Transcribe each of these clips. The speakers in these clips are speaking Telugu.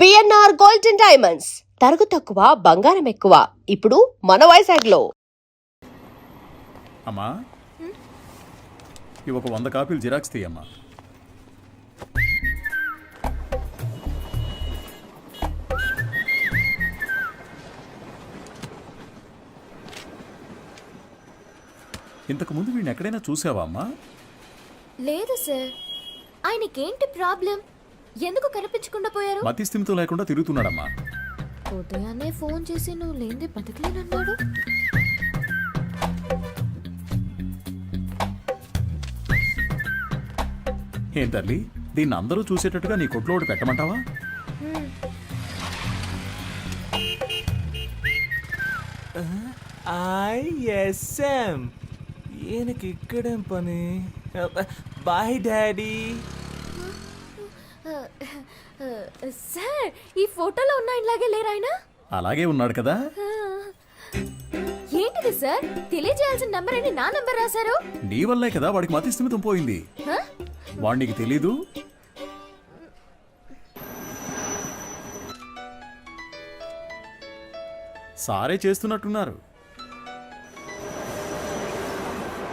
బిఎన్ఆర్ గోల్డ్ అండ్ డైమండ్స్ తరుగు తక్కువ బంగారం ఎక్కువ ఇప్పుడు మన వైజాగ్లో. అమ్మా ఇవి ఒక 100 కాపీలు జిరాక్స్ తీయమ్మా. ఇంతకు ముందు వీడిని ఎక్కడైనా చూసావా అమ్మా? లేదు సార్. ఆయనకేంటి ప్రాబ్లం? ఎందుకు కనిపించకుండా పోయారు? మతి స్థిమితం లేకుండా తిరుగుతున్నాడమ్మా. ఉదయాన్నే ఫోన్ చేసి నువ్వు లేనిదే బతకలేనన్నాడు. ఏం తల్లి, దీన్ని అందరూ చూసేటట్టుగా నీ కొట్లో ఒకటి పెట్టమంటావా? ఐఎస్ఎం ఈయనకి ఇక్కడేం పని? Bye daddy. సార్, ఈ ఫోటోలో ఉన్న ఇలాగే లేరు ఆయన? అలాగే ఉన్నాడు కదా. ఏంటిది సార్? తెలియజేయాల్సిన నంబర్ అని నా నంబర్ రాశారు. నీ వల్లే కదా వాడికి మతి స్థిమితం పోయింది. వాడు నీకు తెలీదు? సారే చేస్తున్నట్టున్నారు.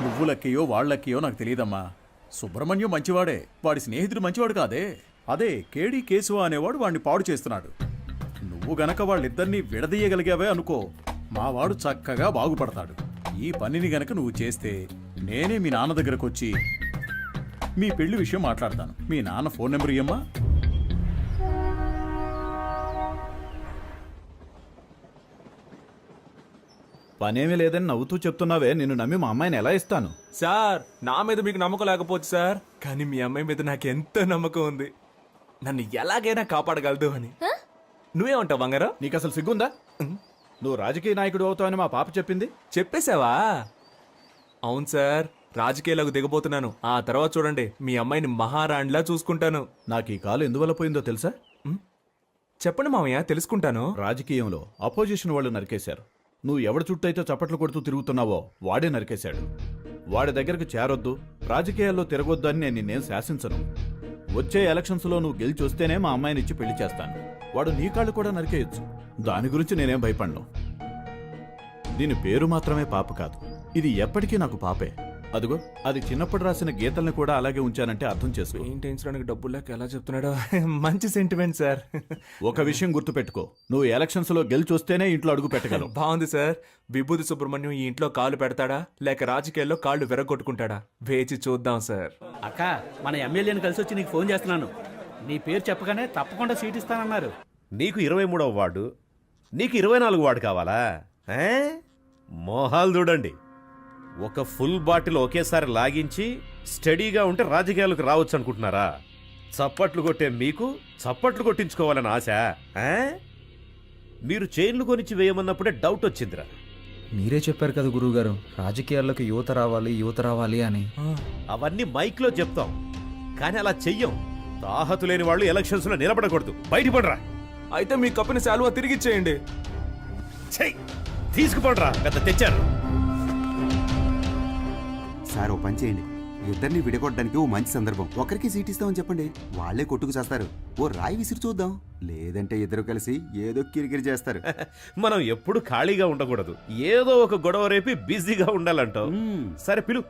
నువ్వు లక్కయో వాళ్ళక్కయో నాకు తెలియదమ్మా. సుబ్రహ్మణ్యం మంచివాడే, వాడి స్నేహితుడు మంచివాడు కాదే. అదే కేడి కేశవ అనేవాడు వాడిని పాడు చేస్తున్నాడు. నువ్వు గనక వాళ్ళిద్దరినీ విడదీయగలిగావే అనుకో, మావాడు చక్కగా బాగుపడతాడు. ఈ పనిని గనక నువ్వు చేస్తే నేనే మీ నాన్న దగ్గరకు వచ్చి మీ పెళ్లి విషయం మాట్లాడతాను. మీ నాన్న ఫోన్ నెంబర్ ఇయ్యమ్మా. పనేమీ లేదని నవ్వుతూ చెప్తున్నావే, నిన్ను నమ్మి మా అమ్మాయిని ఎలా ఇస్తాను? సార్, నా మీద మీకు నమ్మకం లేకపోవచ్చు సార్, కానీ మీ అమ్మాయి మీద నాకు ఎంతో నమ్మకం ఉంది. నన్ను ఎలాగైనా కాపాడగలదు అని. నువ్వేమంటావు బంగారం? నీకు అసలు సిగ్గుందా? నువ్వు రాజకీయ నాయకుడు అవుతావని మా పాప చెప్పింది. చెప్పేశావా? అవును సార్, రాజకీయాలకు దిగబోతున్నాను. ఆ తర్వాత చూడండి, మీ అమ్మాయిని మహారాణిలా చూసుకుంటాను. నాకు ఈ కాలు ఎందువల్ల పోయిందో తెలుసా? చెప్పండి మామయ్య, తెలుసుకుంటాను. రాజకీయంలో అపోజిషన్ వాళ్ళు నరికేశారు. నువ్వు ఎవడి చుట్టూ అయితే చప్పట్లు కొడుతూ తిరుగుతున్నావో వాడే నరికేశాడు. వాడి దగ్గరకు చేరొద్దు, రాజకీయాల్లో తిరగొద్దు అని నేను నిన్నేం శాసించను. వచ్చే ఎలక్షన్స్లో నువ్వు గెలిచి వస్తేనే మా అమ్మాయిని ఇచ్చి పెళ్లి చేస్తాను. వాడు నీ కాళ్ళు కూడా నరికేయచ్చు. దాని గురించి నేనేం భయపడను. దీని పేరు మాత్రమే పాప కాదు, ఇది ఎప్పటికీ నాకు పాపే. అదిగో, అది చిన్నప్పుడు రాసిన గీతల్ని కూడా అలాగే ఉంచానంటే అర్థం చేసుకో. పెయింటించడానికి డబ్బులు లేక ఎలా చెప్తున్నాడో. మంచి సెంటిమెంట్ సార్. ఒక విషయం గుర్తుపెట్టుకో, నువ్వు ఎలక్షన్స్ లో గెలిచి వస్తేనే ఇంట్లో అడుగు పెట్టగలవు. బాగుంది సార్. విభూతి సుబ్రహ్మణ్యం ఈ ఇంట్లో కాలు పెడతాడా లేక రాజకీయాల్లో కాళ్ళు విరగొట్టుకుంటాడా? వేచి చూద్దాం సార్. అక్క, మన ఎమ్మెల్యేని కలిసి వచ్చి నీకు ఫోన్ చేస్తున్నాను. నీ పేరు చెప్పగానే తప్పకుండా సీట్ ఇస్తానన్నారు. నీకు 23వ వార్డు, నీకు 24 వార్డు కావాలా? మోహాలు చూడండి. ఒక ఫుల్ బాటిల్ ఒకేసారి లాగించి స్టడీగా ఉంటే రాజకీయాలకు రావచ్చు అనుకుంటున్నారా? చప్పట్లు కొట్టే మీకు చప్పట్లు కొట్టించుకోవాలని ఆశ? మీరు చైన్లు కొనిచ్చి వేయమన్నప్పుడే డౌట్ వచ్చిందిరా. మీరే చెప్పారు కదా గురువుగారు, రాజకీయాల్లోకి యువత రావాలి అని. అవన్నీ మైక్లో చెప్తాం, కానీ అలా చెయ్యం. తాహతు లేని వాళ్ళు ఎలక్షన్స్ లో నిలబడకూడదు. బయటపడరా. అయితే మీ కప్పిన శాలువా తిరిగిచ్చేయండి. తీసుకుపోడరా, పెద్ద తెచ్చారు. సార్, ఓ పని చేయండి, ఇద్దరిని విడగొట్టడానికి ఓ మంచి సందర్భం. ఒకరికి సీట్ ఇస్తామని చెప్పండి, వాళ్లే కొట్టుకు చేస్తారు. ఓ రాయి విసిరి చూద్దాం, లేదంటే ఇద్దరు కలిసి ఏదో కిరికిరి చేస్తారు. మనం ఎప్పుడు ఖాళీగా ఉండకూడదు, ఏదో ఒక గొడవ రేపి బిజీగా ఉండాలంటావు. సరే పిలు.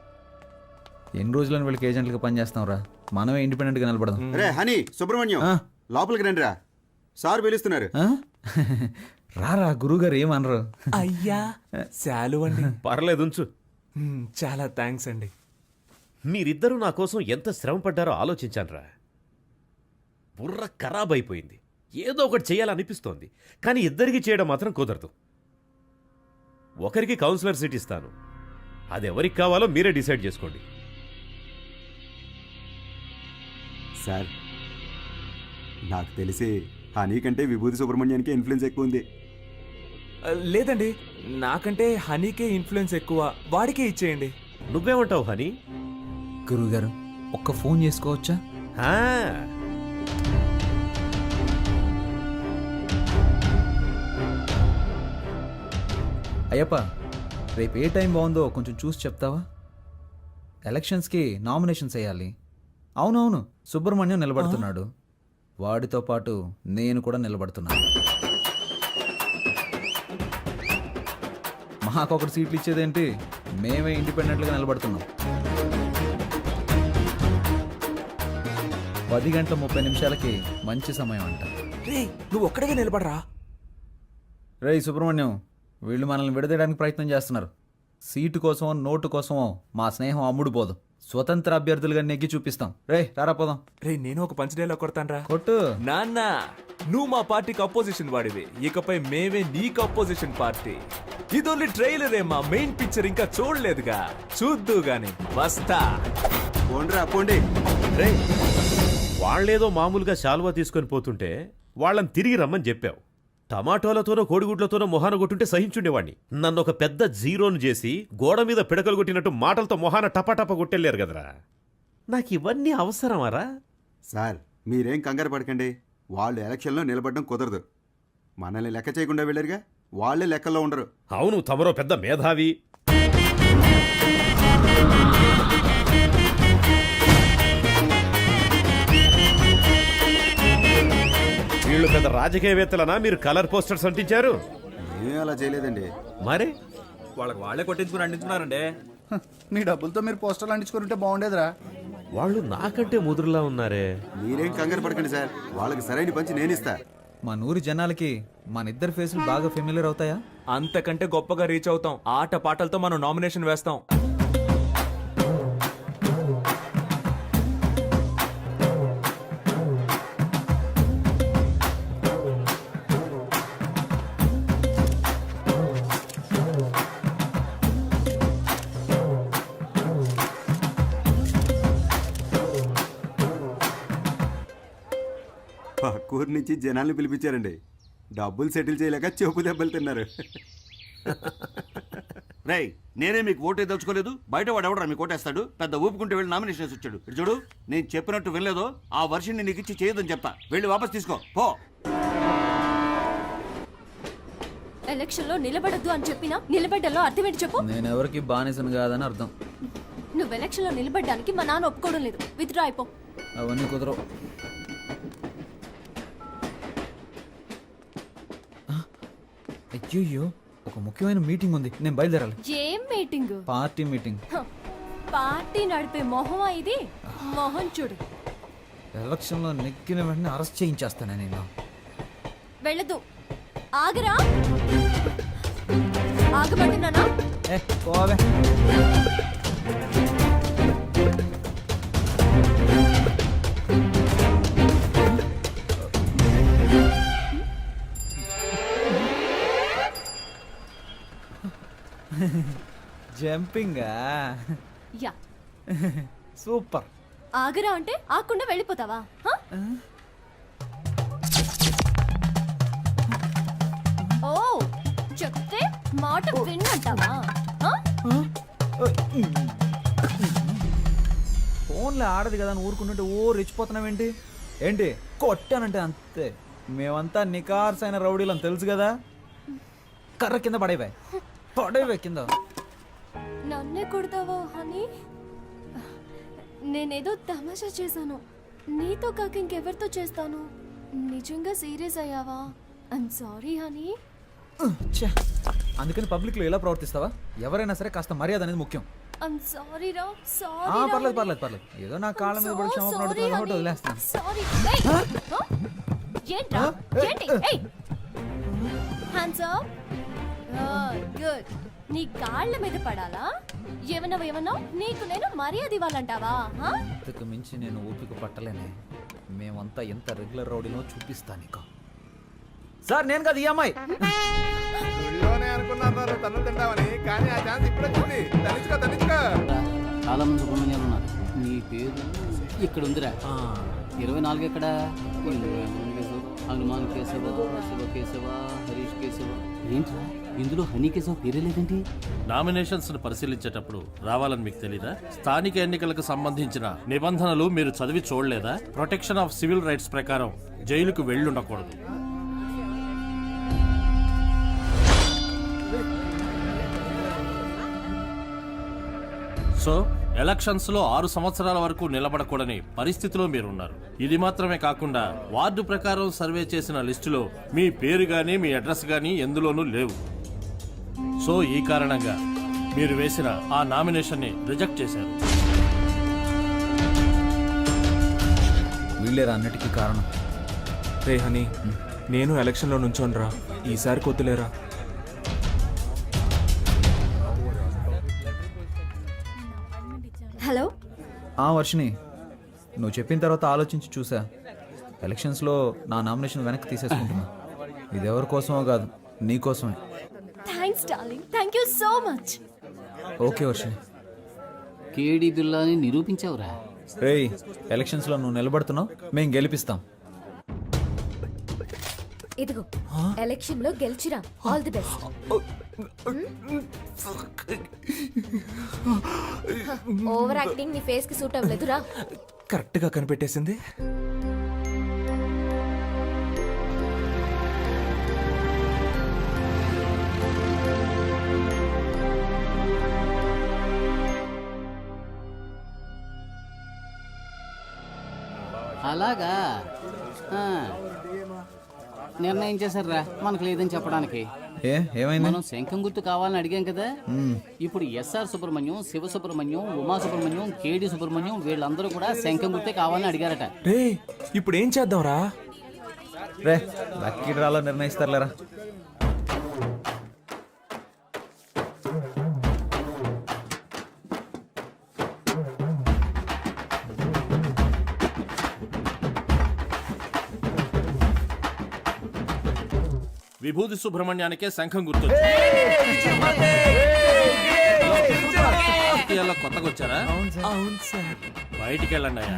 ఎన్ని రోజులని వీళ్ళకి ఏజెంట్లుగా పనిచేస్తాం రా, మనమే ఇండిపెండెంట్ గా నిలబడదాం. రే హనీ, సుబ్రహ్మణ్యం, లోపలికి రండి రా, సార్ పిలుస్తున్నారు. రారా, గురువుగారు ఏమనరు. అయ్యా, శాలువ అండి. పర్లేదు, ఉంచు. చాలా థ్యాంక్స్ అండి. మీరిద్దరూ నా కోసం ఎంత శ్రమ పడ్డారో ఆలోచించానురా. బుర్ర ఖరాబ్ అయిపోయింది. ఏదో ఒకటి చేయాలనిపిస్తోంది, కానీ ఇద్దరికి చేయడం మాత్రం కుదరదు. ఒకరికి కౌన్సిలర్ సీట్ ఇస్తాను, అది ఎవరికి కావాలో మీరే డిసైడ్ చేసుకోండి. సార్, నాకు తెలిసి హనీ కంటే విభూతి సుబ్రహ్మణ్యానికి ఇన్ఫ్లుయెన్స్ ఎక్కువ ఉంది. లేదండి, నాకంటే హనీకే ఇన్ఫ్లుయెన్స్ ఎక్కువ, వాడికే ఇచ్చేయండి. నువ్వేమంటావు హనీ? గురువుగారు, ఒక్క ఫోన్ చేసుకోవచ్చా? అయ్యప్ప, రేపు ఏ టైం బాగుందో కొంచెం చూసి చెప్తావా? ఎలక్షన్స్కి నామినేషన్స్ వేయాలి. అవునవును, సుబ్రహ్మణ్యం నిలబడుతున్నాడు. వాడితో పాటు నేను కూడా నిలబడుతున్నాను. మాకొకటి సీట్లు ఇచ్చేదేంటి, మేమే ఇండిపెండెంట్గా నిలబడుతున్నాం. 10:30 మంచి సమయం అంట. రే నువ్వు ఒక్కడిగా నిలబడరా. రేయ్ సుబ్రహ్మణ్యం, వీళ్ళు మనల్ని విడదీయడానికి ప్రయత్నం చేస్తున్నారు. సీటు కోసమో నోటు కోసమో మా స్నేహం అమ్ముడు పోదు. స్వతంత్ర అభ్యర్థులుగా నెగ్గి చూపిస్తాం. రేయ్ రారా పోదాం. రే నేను ఒక పంచ్ డైలాగ్ కొడతాను రా. కొట్టు. నాన్న నువ్వు మా పార్టీకి అపోజిషన్ వాడివి, ఇకపై మేమే నీకు అపోజిషన్ పార్టీ. ఇది ఓన్లీ ట్రైలర్ మా మెయిన్ పిక్చర్ ఇంకా చూడలేదుగా, చూద్దు గాని వస్తా. పోండిరా పోండి. రే వాళ్ళేదో మామూలుగా శాలువా తీసుకొని పోతుంటే వాళ్ళని తిరిగి రమ్మని చెప్పావు. టమాటోలతోనో కోడిగుడ్లతోనో మొహాన కొట్టుంటే సహించుండేవాడిని. నన్ను ఒక పెద్ద జీరోను చేసి గోడ మీద పిడకలు కొట్టినట్టు మాటలతో మొహాన టపాటపా కొట్టెళ్ళారు కదరా. నాకు ఇవన్నీ అవసరమారా? సార్ మీరేం కంగారు పడకండి. వాళ్ళు ఎలక్షన్లో నిలబడడం కుదరదు. మనల్ని లెక్క చేయకుండా వెళ్ళారుగా, వాళ్ళే లెక్కల్లో ఉండరు. అవును, తమరో పెద్ద మేధావి. వీళ్ళు పెద్ద రాజకీయవేత్తలనా మీరు కలర్ పోస్టర్స్ అంటించారు? ఏం అలా చేయలేదండి. మరి వాళ్ళకి వాళ్ళే కొట్టించుకుని అందించున్నారండి. మీ డబ్బులతో మీరు పోస్టర్లు అంటించుకుని ఉంటే బాగుండేదిరా. వాళ్ళు నాకంటే ముదురులా ఉన్నారే. మీరేం కంగారు పడకండి సార్, వాళ్ళకి సరైన పంచి నేను ఇస్తా. మా నూరి జనాలకి మన ఇద్దరు ఫేసులు బాగా ఫెమిలియర్ అవుతాయా? అంతకంటే గొప్పగా రీచ్ అవుతాం. ఆట పాటలతో మనం నామినేషన్ వేస్తాం. పక్కూరు నుంచి జనాల్ని పిలిపించారండి. డబ్బులు సెటిల్ చేయలేక చెప్పు దెబ్బలు తిన్నారు. రేయ్ నేనే మీకు ఓటే దలుచుకోలేదు, బయట వాడు ఎవడరా మీకు ఓటేస్తాడు? పెద్ద ఊపుకుంటే వెళ్ళి నామినేషన్ వేసి వచ్చాడు. ఇటు చూడు, నేను చెప్పినట్టు వినలేదో ఆ వర్షన్ని నీకు ఇచ్చి చేయదని చెప్తా. వెళ్ళి వాపస్ తీసుకో పో. ఎలక్షన్ లో నిలబడద్దు అని చెప్పినా నిలబడ్డలో అర్థం ఏంటి చెప్పు. నేను ఎవరికి బానిసను కాదని అర్థం. నువ్వు ఎలక్షన్ లో నిలబడ్డానికి మా నాన్న ఒప్పుకోవడం లేదు. విత్డ్రా అయిపో. అవన్నీ కుదరవు. అయ్యో, ఒక ముఖ్యమైన మీటింగ్ ఉంది, నేను బయలుదేరాలి. ఏం మీటింగ్? Party meeting. పార్టీ నడిపే మొహమా ఇది? మొహం చూడు. ఎలక్షన్లో నెక్కిన వెంటనే అరెస్ట్ చేయించేస్తాను నేను. వెళ్ళదు. ఆగరా. ఆగమంటున్నానా? పోవే. జంపింగా? యా. సూపర్. ఆగరా అంటే ఆకుండా వెళ్ళిపోతావా? హ? ఓ చెప్తే మాట విన్నంటావా? హ? ఫోన్లో ఆడదు కదా అని ఊరుకుంటుంటే ఓ రెచ్చిపోతున్నావేంటి? ఏంటి కొట్టానంటే అంతే. మేమంతా నికార్సైన రౌడీలు అని తెలుసు కదా. కర్ర కింద పడేవే కింద. నన్నే కొడతావా హనీ? నేనేదో తమాషా చేశాను. నీతో కాక ఇంకెవరితో చేస్తాను? నిజంగా సీరియస్ అయ్యావా? I'm sorry honey. అందుకని పబ్లిక్లో ఎలా ప్రవర్తిస్తావా? ఎవరైనా సరే కాస్త మర్యాద అనేది ముఖ్యం. ఐమ్ సారీ రా. సారీ. పర్లేదు. ఏదో నా కాళ్ళ మీద పడి క్షమాపణ వదిలేస్తాను. సారీ. ఏంట్రా? ఏంటి? Hands up. గుడ్. నీ కాళ్ళ మీద పడాలా? ఏమన్నా నీకు నేను మర్యాద ఇవ్వాలంటావా? ఇంతకు మించి నేను ఓపిక పట్టలేనే. మేమంతా ఎంత రెగ్యులర్ రౌడీనో చూపిస్తా నీకు. సార్ నేను కదా ఈ అమ్మాయి. చాలా మంది సుబ్రహ్మణ్యాలు ఉన్నారు. నీ పేరు ఇక్కడ ఉందిరా. 24 ఎక్కడ? హనుమాన్ కేశవ, శివ కేశవ, హరీష్ కేశవ. ఏంట్రా ఇందులో హనీ కేశవ పేరే లేదేంటి? నామినేషన్స్ ను పరిశీలించేటప్పుడు రావాలని మీకు తెలీదా? స్థానిక ఎన్నికలకు సంబంధించిన నిబంధనలు మీరు చదివి చూడలేదా? ప్రొటెక్షన్ ఆఫ్ సివిల్ రైట్స్ ప్రకారం జైలుకు వెళ్ళుండకూడదు. సో ఎలక్షన్స్ లో 6 సంవత్సరాల వరకు నిలబడకూడని పరిస్థితిలో మీరున్నారు. ఇది మాత్రమే కాకుండా వార్డు ప్రకారం సర్వే చేసిన లిస్టులో మీ పేరు గానీ మీ అడ్రస్ గానీ ఎందులోనూ లేవు. సో ఈ కారణంగా మీరు వేసిన ఆ నామినేషన్ ని రిజెక్ట్ చేశారు. వీళ్ళేరా అన్నిటికీ కారణం. రే హనీ, నేను ఎలక్షన్లో నుంచోనరా, ఈసారి కొద్దులేరా. హలో, వర్షిని, నువ్వు చెప్పిన తర్వాత ఆలోచించి చూసా. ఎలక్షన్స్లో నా నామినేషన్ వెనక్కి తీసేసుకుంటున్నా. ఇది ఎవరి కోసమో కాదు, నీ కోసమే. Thanks darling, thank you so much. Okay Varshini. కేడి బిల్లాని నిరూపించావురా. రేయ్, ఎలక్షన్స్లో నువ్వు నిలబడుతున్నావు, మేము గెలిపిస్తాం. ఇదిగో ఎలక్షన్ లో గెలిచిరా. All the best. Over acting నీ ఫేస్ కి సూట్ అవ్వలేదురా. కరెక్ట్గా కనిపెట్టేసింది. అలాగా నిర్ణయం చేశారా? మనకు లేదని చెప్పడానికి. ఏమైంది? మనం శంఖం గుర్తు కావాలని అడిగాం కదా. ఇప్పుడు ఎస్ఆర్ సుబ్రహ్మణ్యం, శివ సుబ్రహ్మణ్యం, ఉమా సుబ్రహ్మణ్యం, కేడి సుబ్రహ్మణ్యం వీళ్ళందరూ కూడా శంఖం గుర్తే కావాలని అడిగారట. రే, ఇప్పుడు ఏం చేద్దాంరా? రే, లక్కీ డ్రాలో నిర్ణయిస్తారులేరా. విభూతి సుబ్రహ్మణ్యానికే శంఖం గుర్తు. కొత్తగా వచ్చారా? అవును సార్. బయటికి వెళ్ళండి అయ్యా.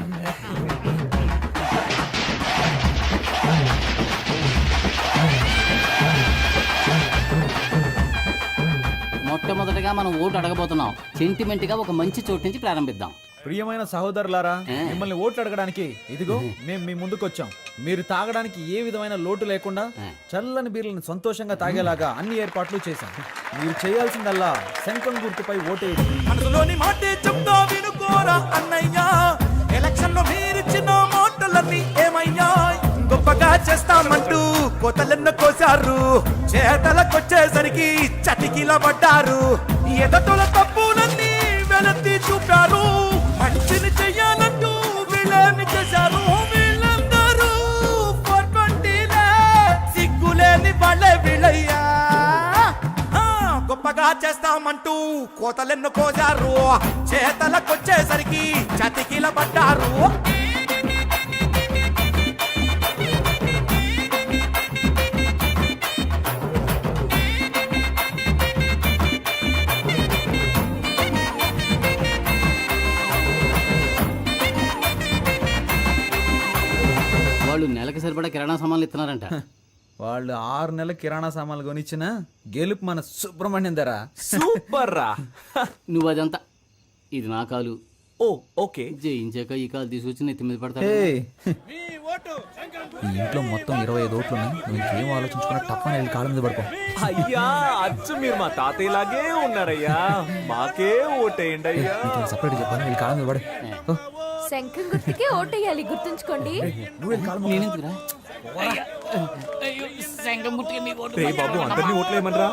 మొట్టమొదటిగా మనం ఓటు అడగబోతున్నాం. సెంటిమెంట్ గా ఒక మంచి చోటు నుంచి ప్రారంభిద్దాం. ప్రియమైన సహోదరులారా, మిమ్మల్ని ఓట్లు అడగడానికి ఇదిగో మేము మీ ముందుకు వచ్చాం. మీరు తాగడానికి ఏ విధమైన లోటు లేకుండా చల్లని బీర్లను సంతోషంగా తాగేలాగా అన్ని ఏర్పాట్లు చేశాం. మీరు చేయాల్సిందల్లా శంఖం గుర్తుపై ఓటేయండి. మనసులోని మాటే చెప్తా వినుకోరా అన్నయ్యా. ఎలక్షన్ లో మీరిచ్చిన మాటలన్నీ ఏమయ్యా? గొప్పగా చేస్తామంటూ కోతలెన్న కోసారు, చేతలకొచ్చేసరికి చతికిల పడ్డారు. ఎదటల తప్పులన్నీ వెలత్తి చూపారు, మంచిని చెయ్యాలంటూ వీళ్ళని చేశారు. వీళ్ళందరూ 420లే, సిగ్గులేని వాళ్ళే వీళ్ళయ్యా. గొప్పగా చేస్తామంటూ కోతలెన్ను కోసారు, చేతలకొచ్చేసరికి చతికిల పడ్డారు. వాళ్ళు నెలకి సరిపడా కిరాణా సామాన్లు ఇస్తున్నారంట. వాళ్ళు 6 నెలల కిరాణా సామాన్లు కొనిచ్చిన గెలుపు మన సుబ్రహ్మణ్యం ధర. సూపర్ రా. నువ్వు అదంతా, ఇది నా కాలు. ఓ ఓకే. జయించాక ఈ కాలు తీసుకొచ్చి నెత్తి మీద పడతా. ఈ ఇంట్లో మొత్తం 25 ఓట్లు ఉన్నాయి. నువ్వు ఇంకేం ఆలోచించుకున్నా తప్పని వెళ్ళి కాళ్ళ మీద పడుకో. అయ్యా, అచ్చు మీరు మా తాతయ్యలాగే ఉన్నారయ్యా. మాకే ఓటేయండి అయ్యా. సపరేట్ చెప్పాను, వెళ్ళి కాళ్ళ మీద పడే. శంఖం గుర్తుకే ఓటేయాలి, గుర్తుంచుకోండి. నేనెందుకురా? శంఖం గుర్తుకే మీ ఓటు. రే బాబు, అందరినీ ఓట్లేయమనరా.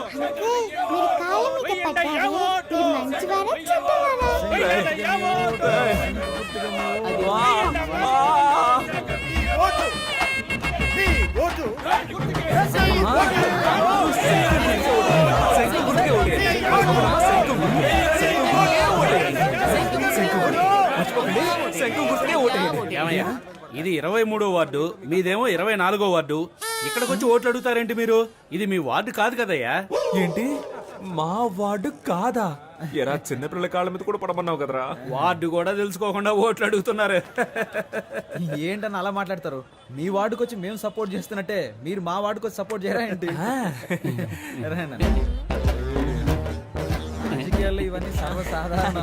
ఏమయ్యా, ఇది 23వ వార్డు, మీదేమో 24వ వార్డు. ఇక్కడికి వచ్చి ఓట్లు అడుగుతారేంటి మీరు? ఇది మీ వార్డు కాదు కదయ్యా. ఏంటి, మా వార్డు కాదా? ఎరా, చిన్నపిల్లల కాళ్ళ మీద కూడా పడమన్నావు కదరా. వార్డు కూడా తెలుసుకోకుండా ఓట్లు అడుగుతున్నారు. ఏంటని అలా మాట్లాడతారు? మీ వార్డుకి వచ్చి మేము సపోర్ట్ చేస్తున్నట్టే మీరు మా వార్డుకి వచ్చి సపోర్ట్ చేయరా ఏంటి? రాజకీయాల్లో ఇవన్నీ సర్వసాధారణ.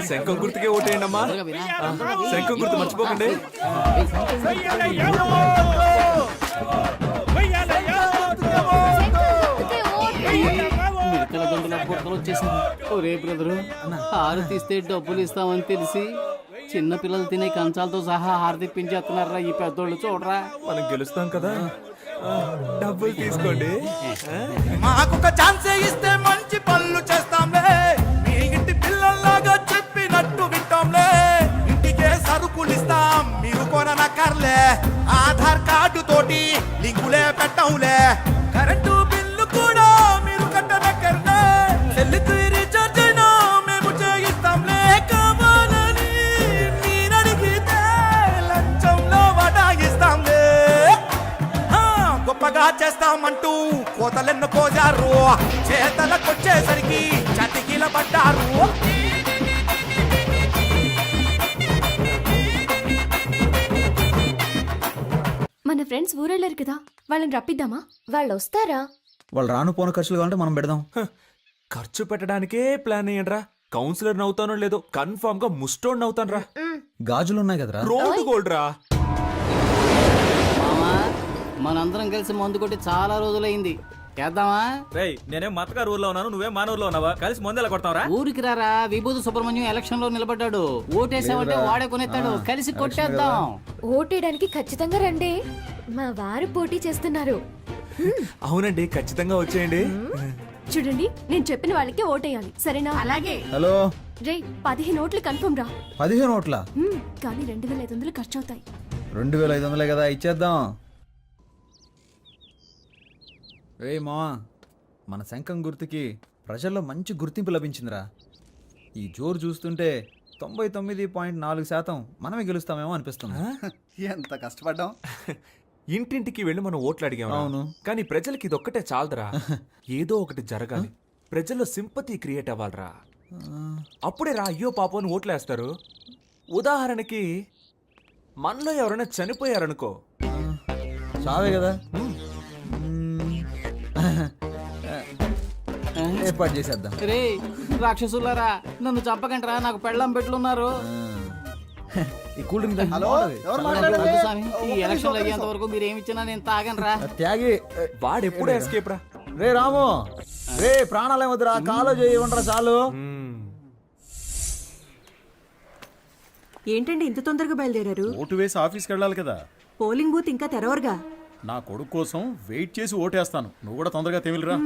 శంఖం గుర్తుకే ఓటేయండి అమ్మా. శంఖం గుర్తు మర్చిపోకండి. ఒరే బ్రదరు హారతి ఇస్తే డబ్బులు ఇస్తామని తెలిసి చిన్న పిల్లలు తినే కంచాలతో సహా హారతి పించేస్తున్నారా ఈ పెద్దోళ్ళు చూడరా. మనం గెలుస్తాం కదా, డబ్బులు తీసుకోండి. మాకొక ఛాన్స్ ఇస్తే మంచి పనులు చేస్తాంలే, మీ ఇంటి పిల్లల్లాగా చెప్పినట్టు వింటాంలే. ఇంటికే సరుకులు ఇస్తాం, మీరు కొననక్కర్లే. ఆధార్ కార్డు తోటి లింకులే పెట్టంలే. కరెంటు బిల్లు కూడా మీరు కట్టనక్కర్లే. సెల్లుకు రీఛార్జ్ అయినా మేము చేయిస్తాంలే. కావాలని మీరడిగితే లంచంలో వడాయిస్తాంలే. గొప్పగా చేస్తామంటూ కోతలెన్ను కోజారు, చేతలకొచ్చేసరికి చతికిల పడ్డారు. మన ఫ్రెండ్స్ ఊరెళ్ళారు కదా, వాళ్ళని రప్పిద్దామా? వాళ్ళు వస్తారా? వాళ్ళు రాను పోను ఖర్చులు కావాలంటే మనం పెడదాం. ఖర్చు పెట్టడానికే ప్లాన్ అయ్యండ్రా. కౌన్సిలర్ నవ్వుతానో లేదో కన్ఫర్మ్ గా ముస్టోడ్ నవ్వుతాను రా. గాజులు ఉన్నాయి కదరా. రోడ్ గోల్డ్ రా. మామా మనందరం కలిసి మందు కొట్టి చాలా రోజులైంది, చేద్దామా? రేయ్, నేనేం మతగారు ఊర్లో ఉన్నాను, నువ్వేం మానూరులో ఉన్నావా? కలిసి మందు ఎలా కొడతావరా? ఊరికి రారా, విభూతి సుబ్రహ్మణ్యం ఎలక్షన్ లో నిలబడ్డాడు. ఓటేసామంటే వాడే కొనేస్తాడు, కలిసి కొట్టేద్దాం. ఓటేయడానికి ఖచ్చితంగా రండి, మా వారు పోటీ చేస్తున్నారు. అవునండి, ఖచ్చితంగా వచ్చేయండి. చూడండి, నేను చెప్పిన వాళ్ళకి ఓటేయాలి, సరేనా? అలాగే. హలో రే 15 ఓట్లు కన్ఫర్మ్ రా. 15 ఓట్ల? కానీ 2500 ఖర్చు అవుతాయి. 2500 కదా, ఇచ్చేద్దాం. రేయ్ మా, మన శంఖం గుర్తుకి ప్రజల్లో మంచి గుర్తింపు లభించిందిరా. ఈ జోరు చూస్తుంటే 99.4% మనమే గెలుస్తామేమో అనిపిస్తుంది. ఎంత కష్టపడ్డాం. ఇంటింటికి వెళ్ళి మనం ఓట్లు అడిగాం. అవును. కానీ ప్రజలకి ఇదొక్కటే చాలదురా. ఏదో ఒకటి జరగాలి, ప్రజల్లో సింపతి క్రియేట్ అవ్వాలరా. అప్పుడే రా అయ్యో పాపం అని ఓట్లేస్తారు. ఉదాహరణకి మనలో ఎవరైనా చనిపోయారనుకో, చావే కదా, ఏర్పాటు చేసేద్దాం. రే రాక్షసులారా, నన్ను చంపకంటరా, నాకు పెళ్ళం పెట్లున్నారు. ఈ కూల్ డ్రింక్ తాగి. వద్దు స్వామి, ఈ ఎలక్షన్ అయ్యేంత వరకు మీరు ఏమి ఇచ్చినా నేను తాగనరా. త్యాగి. వాడెప్పుడు ఎస్కేప్ రా. రే రాము, రే ప్రాణాలు ఏమొద్దురా, కాలో చేయమంటారా చాలు. ఏంటండి ఇంత తొందరగా బయలుదేరారు? ఓటు వేసి ఆఫీస్కి వెళ్ళాలి కదా. పోలింగ్ బూత్ ఇంకా తెరవరుగా. నా కొడుకు కోసం వెయిట్ చేసి ఓటేస్తాను. నువ్వు కూడా తొందరగా తెమిలిరా.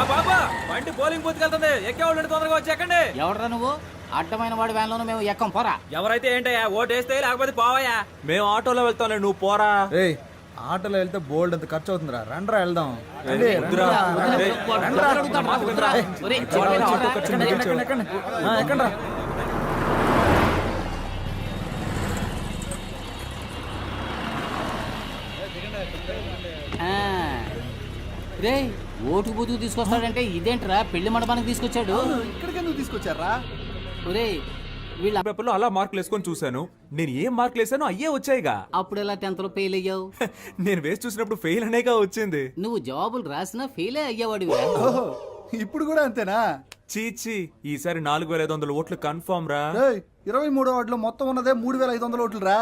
బాబా, బండి పోలింగ్ బూత్ వెళ్తుంది, ఎక్కేవాళ్ళు తొందరగా వచ్చేకండి. ఎవడరా నువ్వు? అడ్డమైన వాడి వ్యాన్లోనూ మేము ఎక్కం, పోరా. ఎవరైతే ఏంటయ్యా, ఓటేస్తే లేకపోతే పోవయ్యా. మేము ఆటోలో వెళ్తాంలే, నువ్వు పోరా. ఆటోలో వెళ్తే బోల్డ్ అంత ఖర్చు అవుతుందిరా. రండ్రా వెళ్దాం. ఎక్కండ్రా. రే ఓటు బూతుకు తీసుకొస్తాడంటే ఇదేంట్రా, పెళ్లి మండపానికి తీసుకొచ్చాడు. ఇక్కడికెందుకు తీసుకొచ్చారా? ఒరే వీళ్ళ పేపర్లో అలా మార్కులు వేసుకొని చూశాను. నేను ఏం మార్కులు వేసానో అయ్యే వచ్చాయిగా. అప్పుడు ఎలా 10th లో ఫెయిల్ అయ్యావు? నేను వేసి చూసినప్పుడు ఫెయిల్ అనేగా వచ్చింది. నువ్వు జవాబులు రాసినా ఫెయిలే అయ్యేవాడివి. ఇప్పుడు కూడా అంతేనా? చీచి, ఈసారి 4500 ఓట్లు కన్ఫర్మ్ రా. 23వ వార్డులో మొత్తం ఉన్నదే 3500 ఓట్లు రా.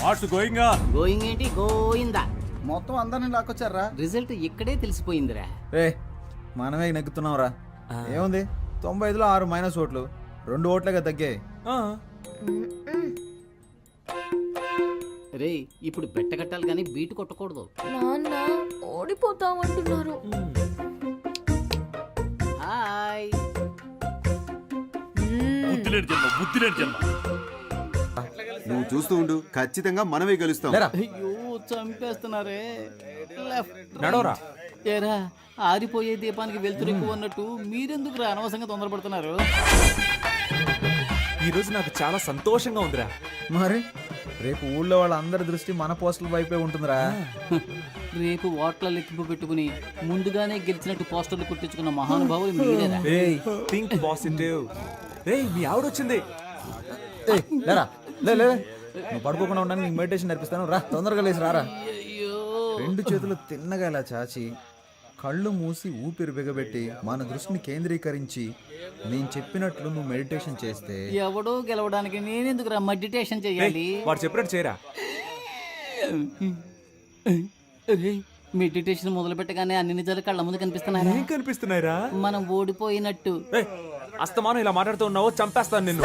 What's going on? గోయింగ్ ఏంటి, గోయిందా. మొత్తం అందరిని లాక్కొచ్చారా? రిజల్ట్ ఇక్కడే తెలిసిపోయిందిరా. రే మనమే నెగ్గుతున్నాం రా. ఏముంది, 95లో 6 మైనస్ ఓట్లు, 2 ఓట్లుగా తగ్గాయి. రే ఇప్పుడు బెట్ట కట్టాలి కానీ బీటు కొట్టకూడదు. నాన్న ఓడిపోతామంటున్నారు. హాయ్. నువ్వు చూస్తూ ఉండు, ఖచ్చితంగా మనమే గెలుస్తాం. అయ్యో చంపేస్తున్నారే. నడవరా. ఏరా ఆరిపోయే దీపానికి వెళ్తురు ఎక్కువ అన్నట్టు మీరెందుకు అనవసరంగా తొందరపడుతున్నారు? ఈ రోజు నాకు చాలా సంతోషంగా ఉందిరా. మరి రేపు ఊళ్ళో వాళ్ళందరి దృష్టి మన పోస్టుల వైపే ఉంటుందిరా. రేపు ఓట్ల లెక్కింపు పెట్టుకుని ముందుగానే గెలిచినట్టు పోస్టర్లు కుట్టించుకున్న మహానుభావులు మీరేరా. Think positive. మీ ఆవిడొచ్చింది. లేరా, లే నువ్వు పడుకోకుండా ఉండడానికి నీకు మెడిటేషన్ నేర్పిస్తాను. రా తొందరగా లేచి రారా. 2 చేతులు తిన్నగా ఇలా చాచి, కళ్ళు మూసి ఊపిరి బిగబెట్టి మన దృష్టిని కేంద్రీకరించి నేను చెప్పినట్లు నువ్వు మెడిటేషన్ చేస్తే ఎవడో గెలవడానికి నేనెందుకురా మెడిటేషన్ చేయాలి? వాడు చెప్పినట్టు చేయరా. మెడిటేషన్ మొదలు పెట్టగానే అన్ని నిజాలు కళ్ళ ముందు కనిపిస్తున్నారా? ఏం కనిపిస్తున్నాయిరా? మనం ఓడిపోయినట్టు. అస్తమానం ఇలా మాట్లాడుతూ ఉన్నావు, చంపేస్తాను నిన్ను.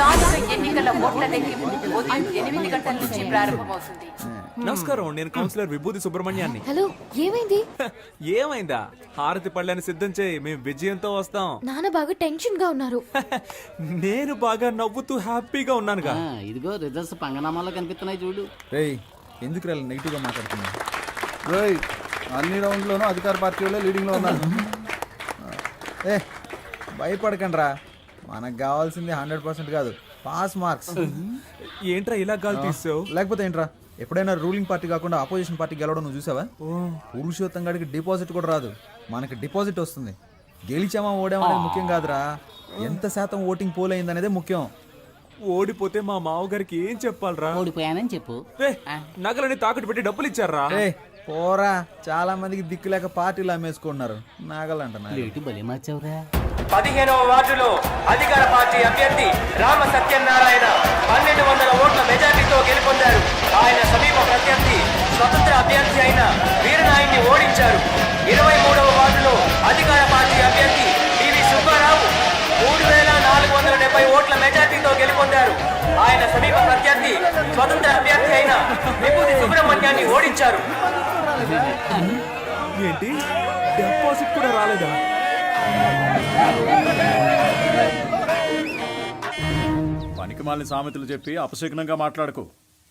ఎన్నికల ఓట్ల లెక్కింపు ఉదయం 8 గంటల నుంచి ప్రారంభమవుతుంది. నమస్కారం, నేను కౌన్సిలర్ విభూతి సుబ్రహ్మణ్యాన్ని. హలో, ఏమైంది? ఏమైందా? హారతి పళ్ళని సిద్ధం చేయి, మేము విజయంతో వస్తాం. నాన్న బాగా టెన్షన్ గా ఉన్నారు. నేను బాగా నవ్వుతూ హ్యాపీగా ఉన్నానుగా. ఇదిగో రిజల్ట్స్ పంగనామాలో కనిపిస్తున్నాయి చూడు. రేయ్ ఎందుకు రా నెగిటివ్గా మాట్లాడుతున్నావు? రేయ్ అన్ని రౌండ్లోనూ అధికార పార్టీ వాళ్ళే లీడింగ్లో ఉన్నారు. ఏ భయపడకండి రా, మనకు కావాల్సింది 100% కాదు, పాస్ మార్క్స్. ఏంట్రా ఇలా గాలి తీసావు? లేకపోతే ఏంట్రా, ఎప్పుడైనా రూలింగ్ పార్టీ కాకుండా ఆపోజిషన్ పార్టీ గెలవడం నువ్వు చూసావా? పురుషోత్తం గాడికి డిపాజిట్ కూడా రాదు, మనకి డిపాజిట్ వస్తుంది. గెలిచామా ఓడామా అనేది ముఖ్యం కాదురా, ఎంత శాతం ఓటింగ్ పోల్ అయింది అనేదే ముఖ్యం. ఓడిపోతే మా మావగారికి ఏం చెప్పాలరా? ఓడిపోయానని చెప్పు. నగలని తాకట్టు పెట్టి డబ్బులు ఇచ్చారా? ఏ పోరా, చాలా మందికి దిక్కు లేక పార్టీలు అమ్మేసుకుంటున్నారు. నాగలంట లేటు బలి మార్చావురా. 15వ వార్డులో అధికార పార్టీ అభ్యర్థి రామ సత్యనారాయణ 1200 ఓట్ల మెజార్టీతో గెలుపొందారు. ఆయన సమీప ప్రత్యర్థి స్వతంత్ర అభ్యర్థి అయిన వీరనాయుడిని ఓడించారు. 23వ వార్డులో అధికార పార్టీ అభ్యర్థి పివి సుబ్బారావు 3470 ఓట్ల మెజార్టీతో గెలుపొందారు. ఆయన సమీప ప్రత్యర్థి స్వతంత్ర అభ్యర్థి అయిన విభూతి సుబ్రహ్మణ్యాన్ని ఓడించారు. ఏంటి, డిపాజిట్ కూడా రాలేదా? పనికిమాలిన సామెతలు చెప్పి అపశకునంగా మాట్లాడకు.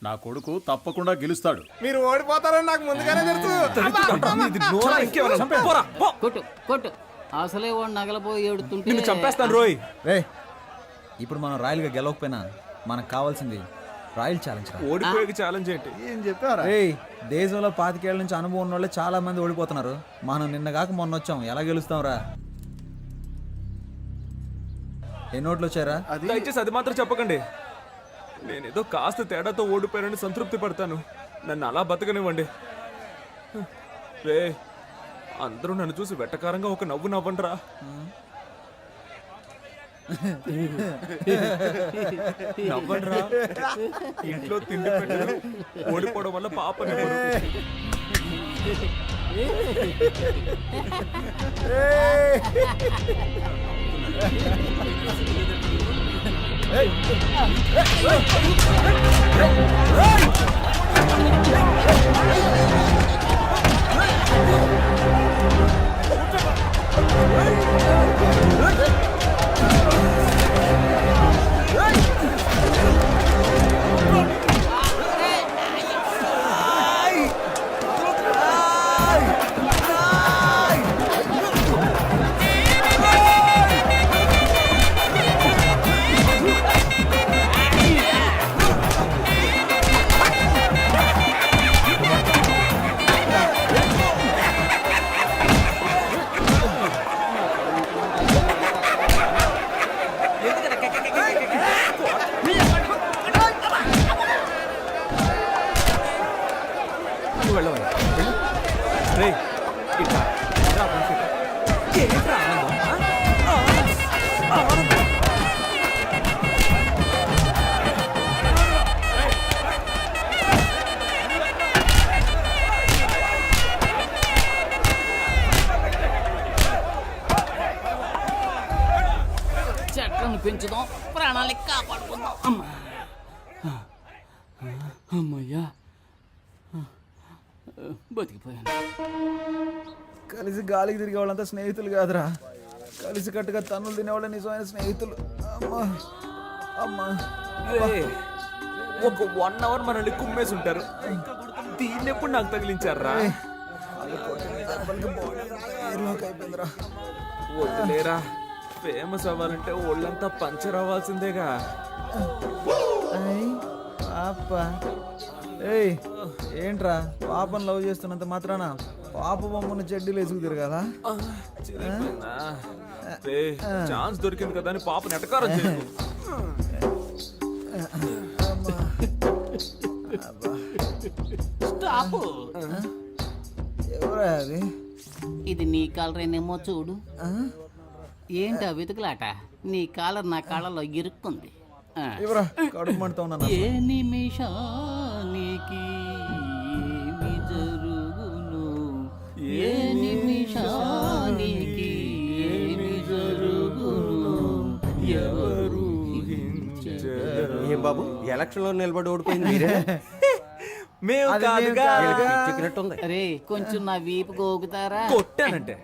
నా కొడుకు తప్పకుండా గెలుస్తాడు. మీరు ఓడిపోతారని నాకు ముందుగానే తెలుసు. కొట్టు కొట్టు, అసలే వాడు నగలపోయి ఏడుతుంటే నిన్ను చంపేస్తాను రోయ్. రే ఇప్పుడు మనం రాయల్గా గెలవకపోయినా మనకు కావాల్సింది రాయల్ ఛాలెంజ్. ఓడిపోయే ఛాలెంజ్ ఏంటి? ఏం చెప్పారా? రే దేశంలో 25 ఏళ్ల నుంచి అనుభవం ఉన్న వాళ్ళే చాలా మంది ఓడిపోతున్నారు. మనం నిన్న కాక మొన్న వచ్చాం, ఎలా గెలుస్తాం రా? ఎన్ని ఓట్లు వచ్చారా? దయచేసి అది మాత్రం చెప్పకండి. నేనేదో కాస్త తేడాతో ఓడిపోయానని సంతృప్తి పడతాను, నన్ను అలా బతకనివ్వండి. రే అందరూ నన్ను చూసి వెట్టకారంగా ఒక నవ్వు నవ్వండిరా. నవ్వండిరా. ఇంట్లో తిండి పెట్టారు, ఓడిపోవడం వల్ల పాపని చెట్లను పెంచుదాం, ప్రాణాలకి కాపాడుకుందాం. అమ్మా అమ్మయ్యా, బతికిపోయాను. కలిసి గాలికి తిరిగే వాళ్ళంతా స్నేహితులు కాదురా, కలిసి కట్టుగా తన్నులు తినేవాళ్ళ నిజమైన స్నేహితులు. అమ్మా అమ్మా, ఒక 1 అవర్ మనల్ని కుమ్మేసి ఉంటారు, దీన్ని ఎప్పుడు నాకు తగిలించారా? అయిపోయిందిరా. వద్దులేరా, ఫేమస్ అవ్వాలంటే ఒళ్ళంతా పంచర్ అవ్వాల్సిందేగా. పాప ఏయ్ ఏంట్రా, పాపను లవ్ చేస్తున్నంత మాత్రాన పాప బొమ్మను చెడ్డీలు వేసుకు తిరగాల? ఛాన్స్ దొరికింది కదా అని పాపని ఎటకారం చేయకు. స్టాప్. ఎవరా అది? ఇది నీ కాలరేనేమో చూడు. ఏంటా వెతుకులాట? నీ కాలర్ నా కాళ్ళలో ఇరుక్కుంది. ఎవరా కడుపు మంటతో ఉన్నాను. ఏ నిమిషానికి ఏమి జరుగును వంశానికి ఏమి జరుగును ఎవరు ఏం బాబు ఎలక్షన్ లో నిలబడి ఓడిపోయింది మేము కాదుగా. అరే కొంచెం నా వీపు గోగుతారా? కొట్టానంటే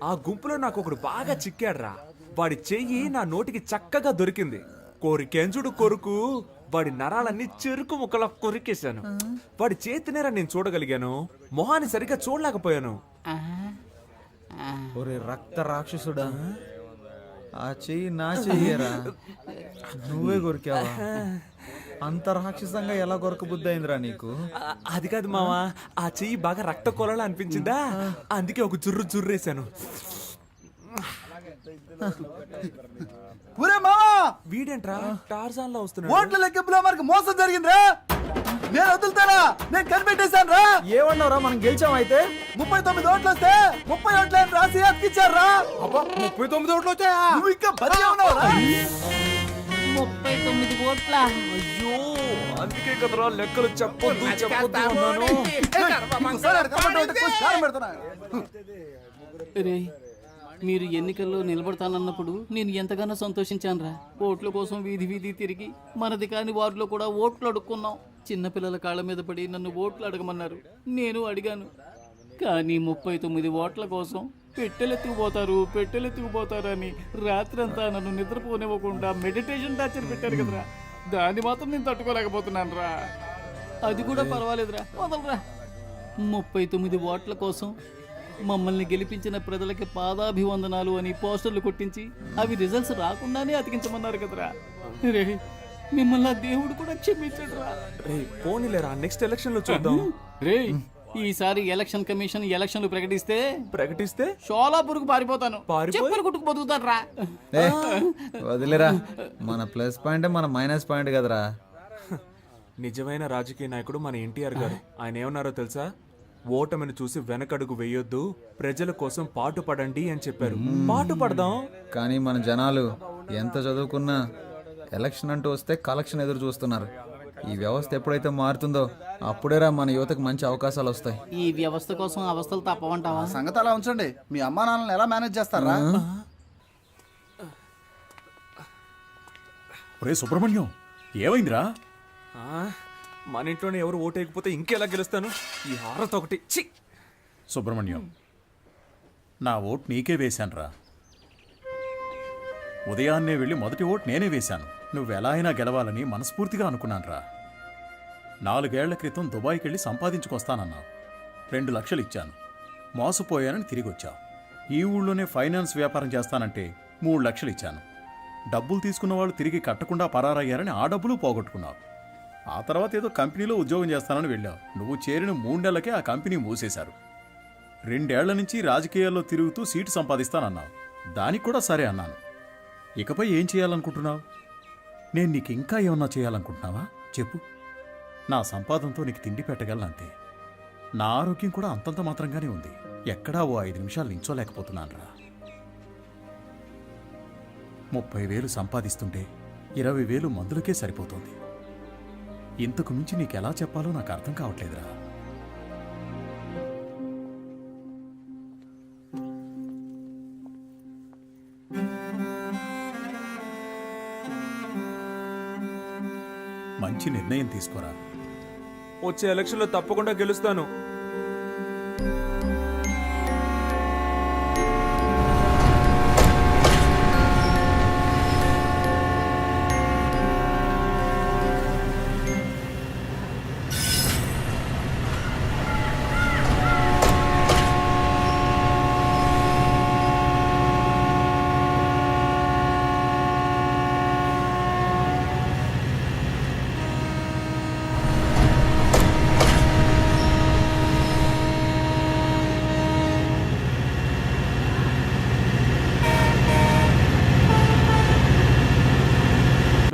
ఆ గుంపులో నాకు ఒకడు బాగా చిక్కాడ్రా. వాడి చెయ్యి నా నోటికి చక్కగా దొరికింది. కోరికెంజుడు కొరుకు వాడి నరాలన్నీ చెరుకు ముక్కలా కొరికేశాను. వాడి చేతినేరా నేను చూడగలిగాను, మొహాన్ని సరిగ్గా చూడలేకపోయాను. ఒరే రక్త రాక్షసుడా, ఆ చెయ్యి నా చెయ్యరా, నువ్వే కొరికావా? అంత రాక్షసంగా ఎలా కొరక బుద్ధి అయిందిరా నీకు? అది కాదు మావా, ఆ చెయ్యి బాగా రక్త కొలలా అనిపించిందా, అందుకే ఒక జుర్రేశాను. వీడేంట్రా టార్జాన్ లో వస్తున్నాడు? ఓట్ల లెక్కింపులో మనకు మోసం జరిగిందిరా. నేను వదులుతానా? నేను కనిపెట్టేశాను రా. ఏమన్నావురా, మనం గెలిచాం అయితే? 39 ఓట్లు వస్తే 30 ఓట్లని రాసి అతికిచ్చారా? 39 ఓట్లు వచ్చాయా? నువ్వు ఇంకా బతికే ఉన్నావురా? 39 ఓట్ల. అయ్యో, అందుకే కదరా లెక్కలు చెప్పొద్దు అన్నాను. ఇంకోసారి అక్కడ కనబడ్డావంటే కొంచెం కారం పెడతానా? రే మీరు ఎన్నికల్లో నిలబడతానన్నప్పుడు నేను ఎంతగానో సంతోషించానురా. ఓట్ల కోసం వీధి వీధి తిరిగి మనది కాని వారిలో కూడా ఓట్లు అడుక్కున్నాం. చిన్నపిల్లల కాళ్ళ మీద పడి నన్ను ఓట్లు అడగమన్నారు, నేను అడిగాను. కానీ 39 ఓట్ల కోసం పెట్టెలెత్తుకుపోతారు అని రాత్రంతా నన్ను నిద్రపోనివ్వకుండా మెడిటేషన్ టార్చర్ పెట్టారు కదరా. దాన్ని మాత్రం నేను తట్టుకోలేకపోతున్నాను రా. అది కూడా పర్వాలేదురా, వదలరా. 39 ఓట్ల కోసం మమ్మల్ని గెలిపించిన ప్రజలకి పాదాభివందనాలు అని పోస్టర్లు కొట్టించి అవి రిజల్ట్స్ రాకుండానే అతికించమన్నారు కదరా. రే మిమ్మల్ని ఆ దేవుడు కూడా క్షమించడురా. రే పోనీలేరా, నెక్స్ట్ ఎలక్షన్ లో చూద్దాం. రే ఈసారి ఎలక్షన్ కమిషన్ ఎలక్షన్లు ప్రకటిస్తే షోలాపూర్కు పారిపోతాను, చెప్పలు కుట్టుకు బతుకుతాను రా. వదిలేరా, మన ప్లస్ పాయింట్ మన మైనస్ పాయింట్ కదరా. నిజమైన రాజకీయ నాయకుడు మన ఎన్టీఆర్ గారు. ఆయన ఏమన్నారో తెలుసా? ఓటమిని చూసి వెనకడుగు వేయొద్దు, ప్రజల కోసం పాటు పడండి అని చెప్పారు. పాటు పడదాం. కానీ మన జనాలు ఎంత చదువుకున్నా ఎలక్షన్ అంటూ వస్తే కలెక్షన్ ఎదురు చూస్తున్నారు. ఈ వ్యవస్థ ఎప్పుడైతే మారుతుందో అప్పుడేరా మన యువతకు మంచి అవకాశాలు వస్తాయి. ఈ వ్యవస్థ కోసం అవస్థలు తప్పవంటావా? సంగతి అలా ఉంచండి. మీ అమ్మా నాన్నలను ఎలా మేనేజ్ చేస్తారా? ఒరే సుబ్రహ్మణ్యం, ఏమైందిరా? మన ఇంట్లోనే ఎవరు ఓటేయకపోతే ఇంకెలా గెలుస్తాను? ఈ హారత ఒకటి. ఛీ! సుబ్రహ్మణ్యం, నా ఓటు నీకే వేశానురా. ఉదయాన్నే వెళ్ళి మొదటి ఓటు నేనే వేశాను. నువ్వెలా అయినా గెలవాలని మనస్ఫూర్తిగా అనుకున్నానురా. 4 ఏళ్ల క్రితం దుబాయ్కి వెళ్ళి సంపాదించుకొస్తానన్నావు. 2 లక్షలు ఇచ్చాను, మోసపోయానని తిరిగొచ్చావు. ఈ ఊళ్ళోనే ఫైనాన్స్ వ్యాపారం చేస్తానంటే 3 లక్షలు ఇచ్చాను. డబ్బులు తీసుకున్న వాళ్ళు తిరిగి కట్టకుండా పరారయ్యారని ఆ డబ్బులు పోగొట్టుకున్నావు. ఆ తర్వాత ఏదో కంపెనీలో ఉద్యోగం చేస్తానని వెళ్ళావు. నువ్వు చేరిన 3 నెలలకే ఆ కంపెనీ మూసేశారు. 2 ఏళ్ల నుంచి రాజకీయాల్లో తిరుగుతూ సీటు సంపాదిస్తానన్నావు. దానికి కూడా సరే అన్నాను. ఇకపై ఏం చేయాలనుకుంటున్నావు? నేను నీకు ఇంకా ఏమన్నా చేయాలనుకుంటున్నావా చెప్పు. నా సంపాదనతో నీకు తిండి పెట్టగలనంతే. నా ఆరోగ్యం కూడా అంతంత మాత్రంగానే ఉంది. ఎక్కడా ఓ 5 నిమిషాలు నించోలేకపోతున్నానురా. 30,000 సంపాదిస్తుంటే 20,000 మందులకే సరిపోతుంది. ఇంతకు మించి నీకెలా చెప్పాలో నాకు అర్థం కావట్లేదురా. మంచి నిర్ణయం తీసుకోరా. వచ్చే ఎలక్షన్లో తప్పకుండా గెలుస్తాను.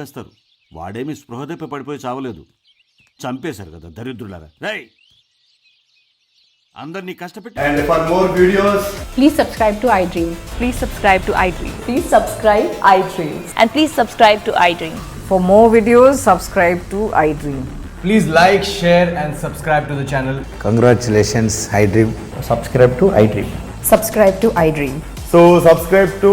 చంపేస్తారు. వాడేమి స్పృహ తప్పి పడిపోయి చావలేదు, చంపేశారు కదా దరిద్రులారా. రేయ్ అందరినీ కష్టపెట్టి. And for more videos, Please subscribe to iDream. Please subscribe to iDream. Please subscribe iDream. And please subscribe to iDream. For more videos, subscribe to iDream. Please like, share and subscribe to the channel. Congratulations iDream. Subscribe to iDream. Subscribe to iDream. So subscribe to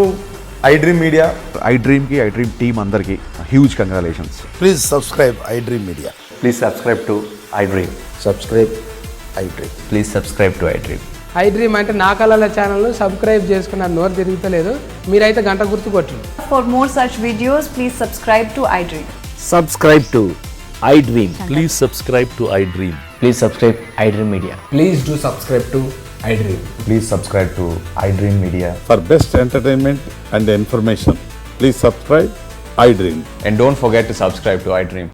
iDream media. iDreamకి iDream టీమ్ అందరికి huge congratulations. Please subscribe iDream media. Please subscribe to iDream. Subscribe iDream. Please subscribe to iDream. iDream అంటే నా కళల ఛానల్ సబ్స్క్రైబ్ చేసుకున్న నోరు తిరుగుతలేదు, మీరైతే గంట గుర్తు కొట్టండి. For more such videos, please subscribe to iDream. Subscribe to iDream. Please subscribe to iDream. Please subscribe iDream Media. Please do subscribe to iDream. Please subscribe to iDream media. For best entertainment and information please subscribe iDream. And don't forget to subscribe to iDream.